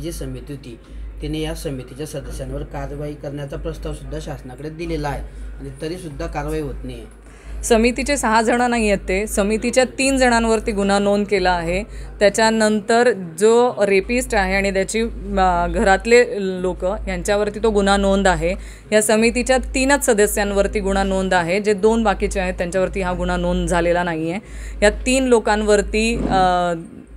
जी समिती होती तिने या समितीच्या सदस्यांवर कारवाई करण्याचा प्रस्ताव सुद्धा शासनाकडे दिलेला आहे आणि तरीसुद्धा कारवाई होत नाही आहे। समितीचे 6 जण नाही आहेत, ते समितीच्या 3 जणांवरती गुन्हा नोंद केला आहे। त्याच्यानंतर जो रेपिस्ट आहे आणि त्याची घरातले लोक यांच्यावरती तो गुन्हा नोंद आहे। या समितीच्या 3च सदस्यांवरती गुन्हा नोंद आहे, जे 2 बाकीचे आहेत त्यांच्यावरती हा गुन्हा नोंद झालेला नाही आहे। या 3 लोकांवरती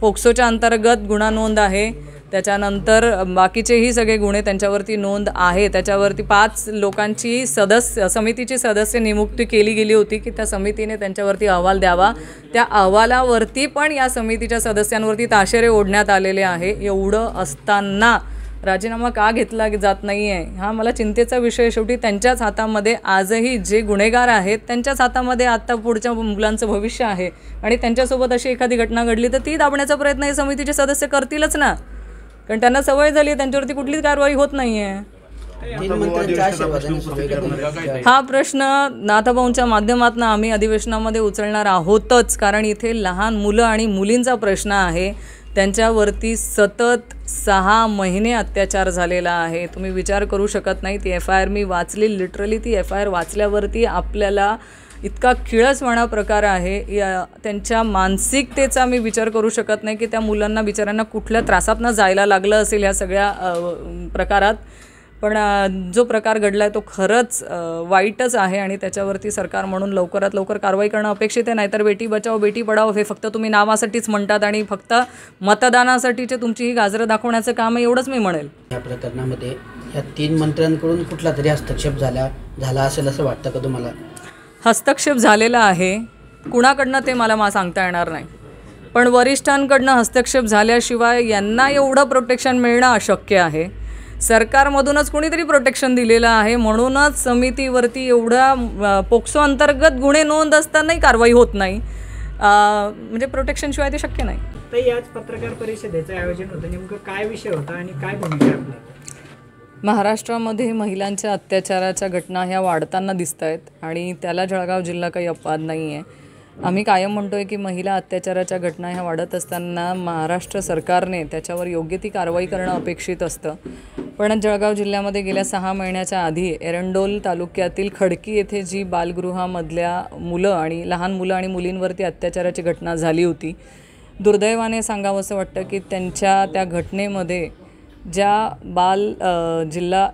पोक्सोच्या अंतर्गत गुन्हा नोंद आहे। त्याच्यानंतर बाकीचेही सगळे गुन्हे त्यांच्यावरती नोंद आहे। त्याच्यावरती 5 लोकांची समितीची सदस्य नियुक्ती केली गेली होती की त्या समितीने त्यांच्यावरती अहवाल द्यावा। त्या अहवालावरती पण या समितीच्या सदस्यांवरती ताशेरे ओढण्यात आलेले आहे। एवढं असताना राजीनामा का घेतला जात नाही आहे हा मला चिंतेचा विषय। शेवटी त्यांच्याच हातामध्ये आजही जे गुन्हेगार आहेत त्यांच्याच हातामध्ये आता पुढच्या मुलांचं भविष्य आहे आणि त्यांच्यासोबत अशी एखादी घटना घडली तर ती दाबण्याचा प्रयत्न हे समितीचे सदस्य करतीलच ना, कारण त्यांना सवय झाली आहे, त्यांच्यावरती कुठलीच कारवाई होत नाही आहे। हा प्रश्न नाथाभाऊंच्या माध्यमातून आम्ही अधिवेशनामध्ये उचलणार आहोतच, कारण इथे लहान मुलं आणि मुलींचा प्रश्न आहे। त्यांच्यावरती सतत 6 महिने अत्याचार झालेला आहे। तुम्ही विचार करू शकत नाही। ती FIR मी वाचली, लिटरली ती FIR वाचल्यावरती आपल्याला इतका किळसवाणा प्रकार आहे। त्यांच्या मानसिकतेचा मी विचार करू शकत नाही की त्या मुलांना बिचाऱ्यांना कुठल्या त्रासातनं जायला लागलं असेल ह्या सगळ्या प्रकारात। पण जो प्रकार घडला आहे तो खरंच वाईटच आहे आणि त्याच्यावरती सरकार म्हणून लवकरात लवकर कारवाई करणं अपेक्षित आहे। नाहीतर बेटी बचाओ बेटी पढाओ हे फक्त तुम्ही नावासाठीच म्हणतात आणि फक्त मतदानासाठीचे तुमची ही गाजरं दाखवण्याचं काम आहे, एवढंच मी म्हणेल। या प्रकरणामध्ये या 3 मंत्र्यांकडून कुठला तरी हस्तक्षेप झाला असेल असं वाटतं का तुम्हाला? हस्तक्षेप झालेला आहे, कुणाकडनं ते मला सांगता येणार नाही, पण वरिष्ठांकडनं हस्तक्षेप झाल्याशिवाय यांना एवढं प्रोटेक्शन मिळणं अशक्य आहे। सरकारमधूनच कोणीतरी प्रोटेक्शन दिलेलं आहे, म्हणूनच समितीवरती एवढा पोक्सो अंतर्गत गुन्हे नोंद असतानाही कारवाई होत नाही। म्हणजे प्रोटेक्शनशिवाय ते शक्य नाही। तर याच पत्रकार परिषदेचं आयोजन होतं, नेमकं काय विषय होता आणि काय भूमिका आपली? महाराष्ट्रामध्ये महिलांच्या अत्याचाराच्या घटना ह्या वाढताना दिसत आहेत आणि त्याला जळगाव जिल्हा काही अपवाद नाही आहे। आम्ही कायम म्हणतो आहे की महिला अत्याचाराच्या घटना ह्या वाढत असताना महाराष्ट्र सरकारने त्याच्यावर योग्य ती कारवाई करणं अपेक्षित असतं। पण जळगाव जिल्ह्यामध्ये गेल्या 6 महिन्याच्या आधी एरंडोल तालुक्यातील खडकी येथे जी बालगृहामधल्या लहान मुलं आणि मुलींवरती अत्याचाराची घटना झाली होती, दुर्दैवाने सांगावंसं वाटतं की त्या घटनेमध्ये ज्या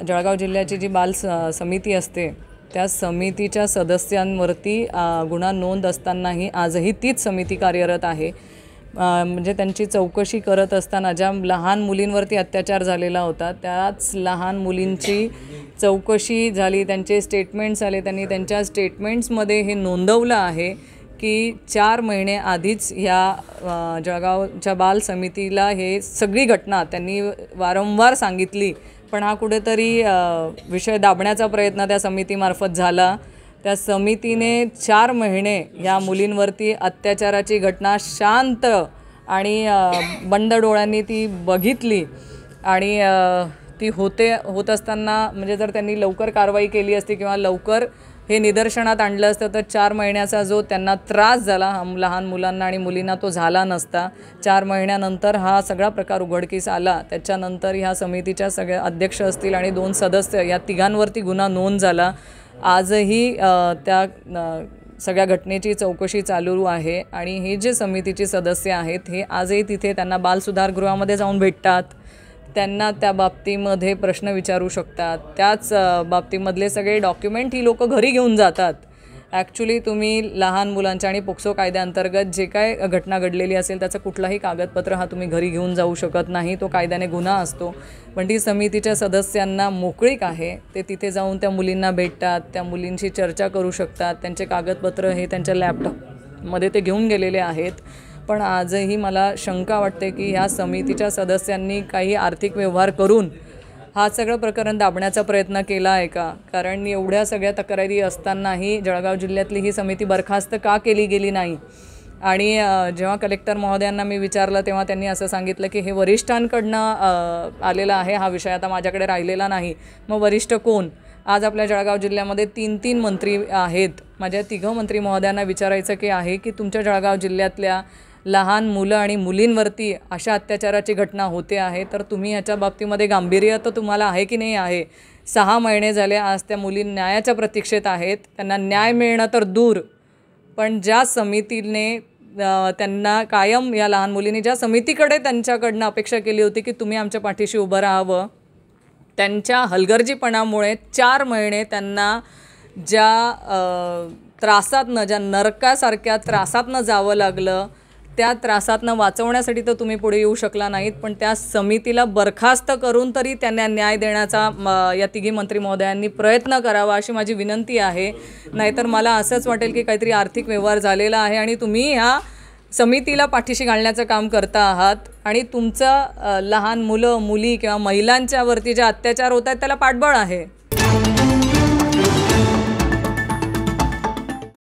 जळगाव जिल्ह्याची जी बाल समिती असते त्या समितीच्या सदस्यांवरती गुन्हा नोंद असतानाही आजही तीच समिती कार्यरत आहे। म्हणजे त्यांची चौकशी करत असताना ज्या लहान मुलींवरती अत्याचार झालेला होता त्याच लहान मुलींची चौकशी झाली, त्यांचे स्टेटमेंट्स आले, त्यांनी त्यांच्या स्टेटमेंट्समध्ये हे नोंदवलं आहे की 4 महिने आधीच ह्या जळगावच्या बाल समितीला हे सगळी घटना त्यांनी वारंवार सांगितली, पण हा कुठेतरी विषय दाबण्याचा प्रयत्न त्या समितीमार्फत झाला। त्या समितीने 4 महिने या मुलींवरती अत्याचाराची घटना शांत आणि बंद डोळ्यांनी ती बघितली आणि ती होत असताना म्हणजे जर त्यांनी लवकर कारवाई केली असती किंवा लवकर हे निदर्शनात आणलं असतं तर 4 महिन्याचा जो त्यांना त्रास झाला लहान मुलांना आणि मुलींना तो झाला नसता। 4 महिन्यानंतर हा सगळा प्रकार उघडकीस आला। त्याच्यानंतर ह्या समितीच्या सगळ्या अध्यक्ष असतील आणि 2 सदस्य या तिघांवरती गुन्हा नोंद झाला। आजही त्या सगळ्या घटनेची चौकशी चालू आहे आणि हे जे समितीचे सदस्य आहेत हे आजही तिथे त्यांना बालसुधारगृहामध्ये जाऊन भेटतात, त्यांना त्या बाबतीमध्ये प्रश्न विचारू शकतात, त्याच बाबतीमधले सगळे डॉक्युमेंट ही लोक घरी घेऊन जातात। ॲक्च्युली तुम्ही लहान मुलांच्या आणि पोक्सो कायद्याअंतर्गत जे काय घटना घडलेली असेल त्याचं कुठलाही कागदपत्र हा तुम्ही घरी घेऊन जाऊ शकत नाही, तो कायद्याने गुन्हा असतो। पण ती समितीच्या सदस्यांना मोकळीक आहे, ते तिथे जाऊन त्या मुलींना भेटतात, त्या मुलींशी चर्चा करू शकतात, त्यांचे कागदपत्र हे त्यांच्या लॅपटॉपमध्ये ते घेऊन गेलेले आहेत। पण आजही मला शंका वाटते की ह्या समितीच्या सदस्यांनी काही आर्थिक व्यवहार करून हा सगळं प्रकरण दाबण्याचा प्रयत्न केला आहे का? कारण एवढ्या सगळ्या तक्रारी असतानाही जळगाव जिल्ह्यातली ही समिती बरखास्त का केली गेली नाही? आणि जेव्हा कलेक्टर महोदयांना मी विचारलं तेव्हा त्यांनी असं सांगितलं की हे वरिष्ठांकडनं आलेला आहे, हा विषय आता माझ्याकडे राहिलेला नाही। मग वरिष्ठ कोण? आज आपल्या जळगाव जिल्ह्यामध्ये 3 मंत्री आहेत। माझ्या 3 मंत्री महोदयांना विचारायचं की आहे की तुमच्या जळगाव जिल्ह्यातल्या लहान मुलं आणि मुलींवरती अशा अत्याचाराची घटना होते आहे, तर तुम्ही ह्याच्या बाबतीमध्ये गांभीर्य तर तुम्हाला आहे की नाही आहे? 6 महिने झाले आज त्या मुली न्यायाच्या प्रतीक्षेत आहेत. त्यांना न्याय मिळणं तर दूर, पण ज्या समितीने त्यांना कायम, या लहान मुलींनी ज्या समितीकडे त्यांच्याकडनं अपेक्षा केली होती की तुम्ही आमच्या पाठीशी उभं राहावं, त्यांच्या हलगर्जीपणामुळे 4 महिने त्यांना ज्या त्रासातनं, ज्या नरकासारख्या त्रासातनं जावं लागलं, त्या त्रासातनं वाचवण्यासाठी तर तुम्ही पुढे येऊ शकला नाहीत, पण त्या समितीला बरखास्त करून तरी त्यांना न्याय देण्याचा या तिघी मंत्री महोदयांनी प्रयत्न करावा अशी माझी विनंती आहे. नाहीतर मला असंच वाटेल की काहीतरी आर्थिक व्यवहार झालेला आहे आणि तुम्ही ह्या समितीला पाठीशी घालण्याचं काम करता आहात आणि तुमचं लहान मुलं मुली किंवा महिलांच्यावरती जे अत्याचार होत आहेत त्याला पाठबळ आहे.